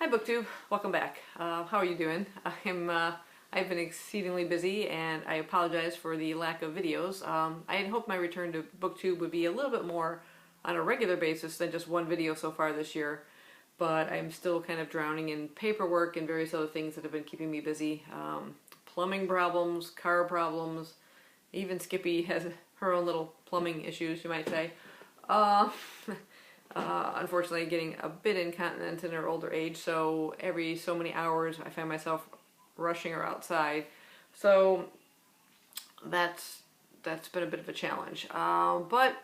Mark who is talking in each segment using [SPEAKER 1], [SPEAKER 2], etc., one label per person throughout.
[SPEAKER 1] Hi BookTube, welcome back. How are you doing? I've been exceedingly busy and I apologize for the lack of videos. I had hoped my return to BookTube would be a little bit more on a regular basis than just one video so far this year, but I'm still kind of drowning in paperwork and various other things that have been keeping me busy. Plumbing problems, car problems, even Skippy has her own little plumbing issues, you might say. Unfortunately getting a bit incontinent in her older age, so every so many hours I find myself rushing her outside. So that's been a bit of a challenge. But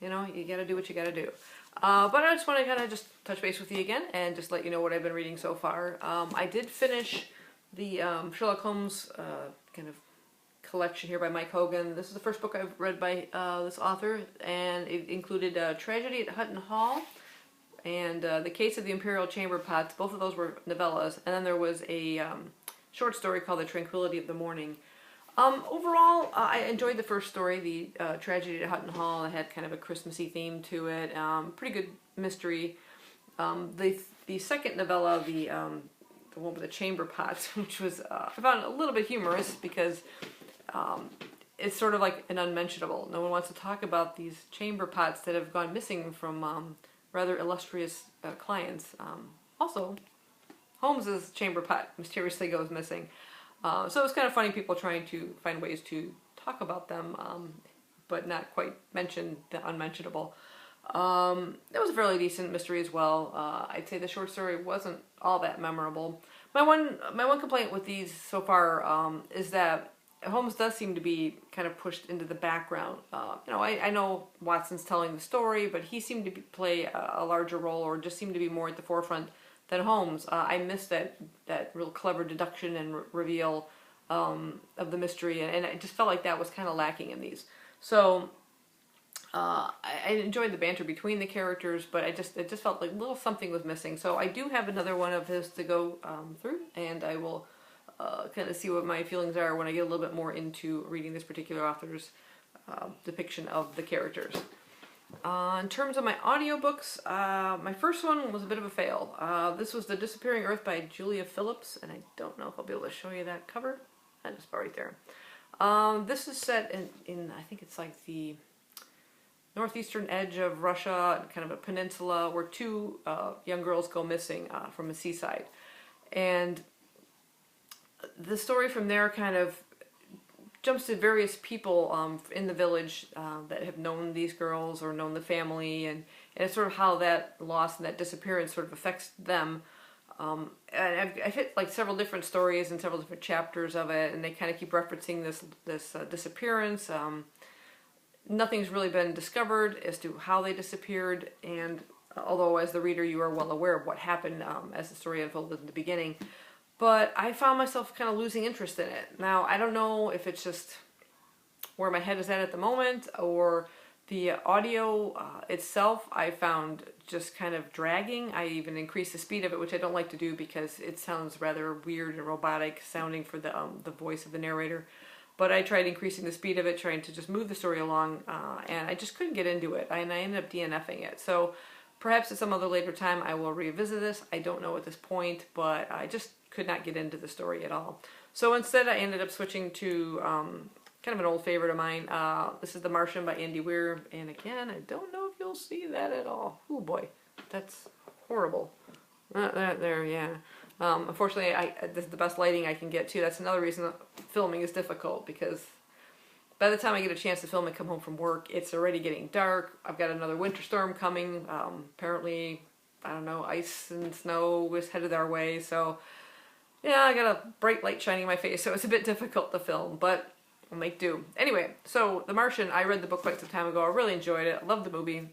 [SPEAKER 1] you know, you gotta do what you gotta do. But I just want to kind of just touch base with you again and just let you know what I've been reading so far. I did finish the Sherlock Holmes kind of collection here by Mike Hogan. This is the first book I've read by this author, and it included Tragedy at Hutton Hall and The Case of the Imperial Chamber Pots. Both of those were novellas, and then there was a short story called The Tranquility of the Morning. Overall, I enjoyed the first story, the Tragedy at Hutton Hall. It had kind of a Christmassy theme to it. Pretty good mystery. The second novella, the one with the chamber pots, which was I found a little bit humorous because it's sort of like an unmentionable. No one wants to talk about these chamber pots that have gone missing from rather illustrious clients. Also, Holmes's chamber pot mysteriously goes missing. So it was kind of funny, people trying to find ways to talk about them, but not quite mention the unmentionable. It was a fairly decent mystery as well. I'd say the short story wasn't all that memorable. My one complaint with these so far is that Holmes does seem to be kind of pushed into the background. You know, I know Watson's telling the story, but he seemed to play a larger role, or just seemed to be more at the forefront than Holmes. I missed that real clever deduction and reveal of the mystery, and I just felt like that was kind of lacking in these. So I enjoyed the banter between the characters, but it just felt like a little something was missing. So I do have another one of his to go through, and I will kind of see what my feelings are when I get a little bit more into reading this particular author's depiction of the characters. In terms of my audiobooks, my first one was a bit of a fail. This was The Disappearing Earth by Julia Phillips, and I don't know if I'll be able to show you that cover. That's just about right there. This is set in I think it's like the northeastern edge of Russia, kind of a peninsula, where two young girls go missing from a seaside. And the story from there kind of jumps to various people in the village that have known these girls or known the family, and it's sort of how that loss and that disappearance sort of affects them. And I've hit like several different stories and several different chapters of it, and they kind of keep referencing this disappearance. Nothing's really been discovered as to how they disappeared, and although as the reader you are well aware of what happened as the story unfolded in the beginning. But I found myself kind of losing interest in it. Now, I don't know if it's just where my head is at the moment, or the audio itself I found just kind of dragging. I even increased the speed of it, which I don't like to do because it sounds rather weird and robotic sounding for the voice of the narrator. But I tried increasing the speed of it, trying to just move the story along, and I just couldn't get into it, and I ended up DNFing it. So perhaps at some other later time I will revisit this. I don't know at this point, but I just could not get into the story at all. So instead I ended up switching to kind of an old favorite of mine. This is The Martian by Andy Weir, and again, I don't know if you'll see that at all. Oh boy, that's horrible. There, yeah. Unfortunately, this is the best lighting I can get too. That's another reason that filming is difficult, because by the time I get a chance to film and come home from work, it's already getting dark. I've got another winter storm coming. Apparently, I don't know, ice and snow was headed our way, so yeah, I got a bright light shining in my face, so it's a bit difficult to film, but I'll make do. Anyway, so The Martian, I read the book quite some time ago. I really enjoyed it. I loved the movie.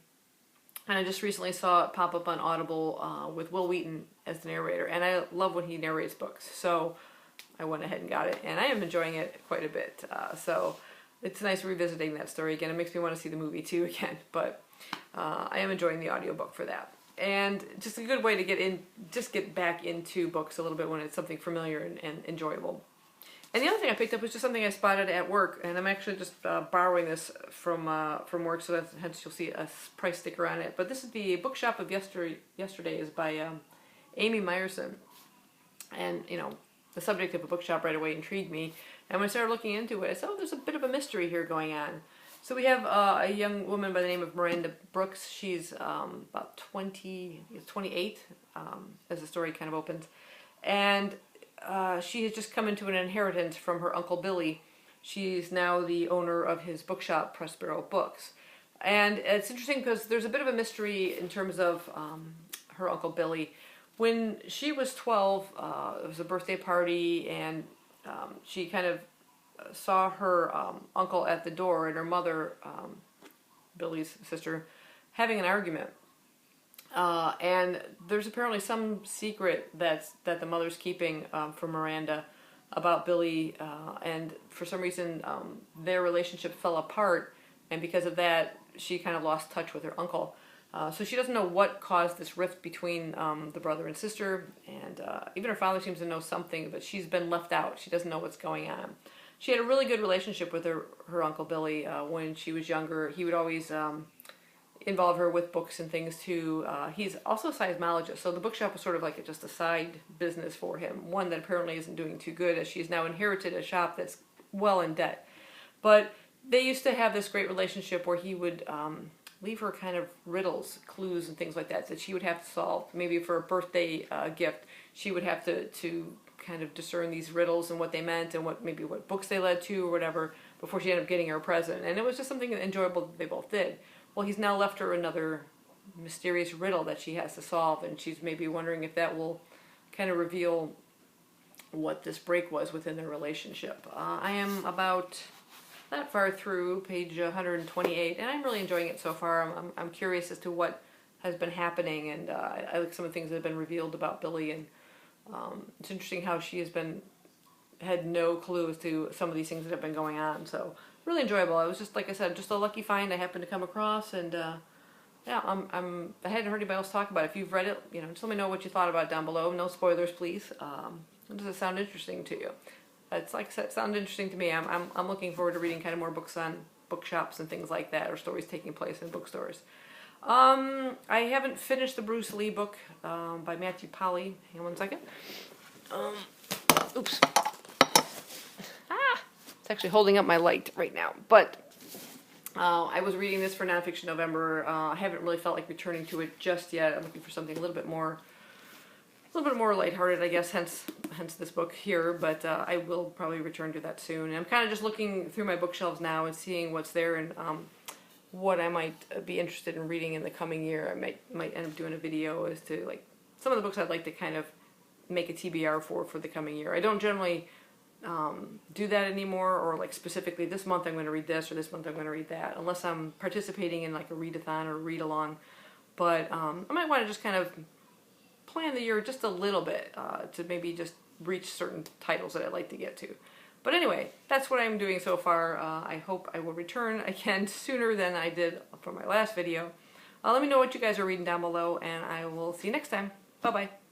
[SPEAKER 1] And I just recently saw it pop up on Audible with Will Wheaton as the narrator, and I love when he narrates books, so I went ahead and got it, and I am enjoying it quite a bit. So it's nice revisiting that story again. It makes me want to see the movie too again, but I am enjoying the audiobook for that. And just a good way to get back into books a little bit when it's something familiar and enjoyable. And the other thing I picked up was just something I spotted at work, and I'm actually just borrowing this from work, so hence you'll see a price sticker on it. But this is the Bookshop of Yesterday is by Amy Meyerson. And, you know, the subject of a bookshop right away intrigued me. And when I started looking into it, I said, oh, there's a bit of a mystery here going on. So we have a young woman by the name of Miranda Brooks. She's about 28, as the story kind of opens. And she has just come into an inheritance from her Uncle Billy. She's now the owner of his bookshop, Prospero Books. And it's interesting because there's a bit of a mystery in terms of her Uncle Billy. When she was 12, it was a birthday party, and she kind of saw her uncle at the door and her mother, Billy's sister, having an argument. And there's apparently some secret that the mother's keeping from Miranda about Billy, and for some reason their relationship fell apart, and because of that she kind of lost touch with her uncle. So she doesn't know what caused this rift between the brother and sister, and even her father seems to know something, but she's been left out. She doesn't know what's going on. She had a really good relationship with her Uncle Billy when she was younger. He would always involve her with books and things too. He's also a seismologist, so the bookshop was sort of like just a side business for him, one that apparently isn't doing too good, as she's now inherited a shop that's well in debt. But they used to have this great relationship where he would leave her kind of riddles, clues, and things like that she would have to solve. Maybe for a birthday gift, she would have to kind of discern these riddles and what they meant and maybe what books they led to or whatever before she ended up getting her a present. And it was just something enjoyable that they both did. Well, he's now left her another mysterious riddle that she has to solve, and she's maybe wondering if that will kind of reveal what this break was within their relationship. I am about that far through page 128, and I'm really enjoying it so far. I'm curious as to what has been happening, and I like some of the things that have been revealed about Billy, and it's interesting how she has had no clue as to some of these things that have been going on. So really enjoyable. It was just, like I said, just a lucky find I happened to come across, and yeah, I hadn't heard anybody else talk about it. If you've read it, you know, just let me know what you thought about it down below. No spoilers, please. Does it sound interesting to you? It's like I said, it sounded interesting to me. I'm looking forward to reading kind of more books on bookshops and things like that, or stories taking place in bookstores. I haven't finished the Bruce Lee book by Matthew Polly. Hang on one second. Oops. It's actually holding up my light right now. But I was reading this for Nonfiction November. I haven't really felt like returning to it just yet. I'm looking for something a little bit more lighthearted, I guess, hence this book here, but I will probably return to that soon. And I'm kind of just looking through my bookshelves now and seeing what's there and what I might be interested in reading in the coming year. I might end up doing a video as to like some of the books I'd like to kind of make a TBR for the coming year. I don't generally do that anymore, or like specifically this month I'm going to read this or this month I'm going to read that, unless I'm participating in like a readathon or read-along. But I might want to just kind of plan the year just a little bit to maybe just reach certain titles that I'd like to get to. But anyway, that's what I'm doing so far. I hope I will return again sooner than I did for my last video. Let me know what you guys are reading down below, and I will see you next time. Bye-bye.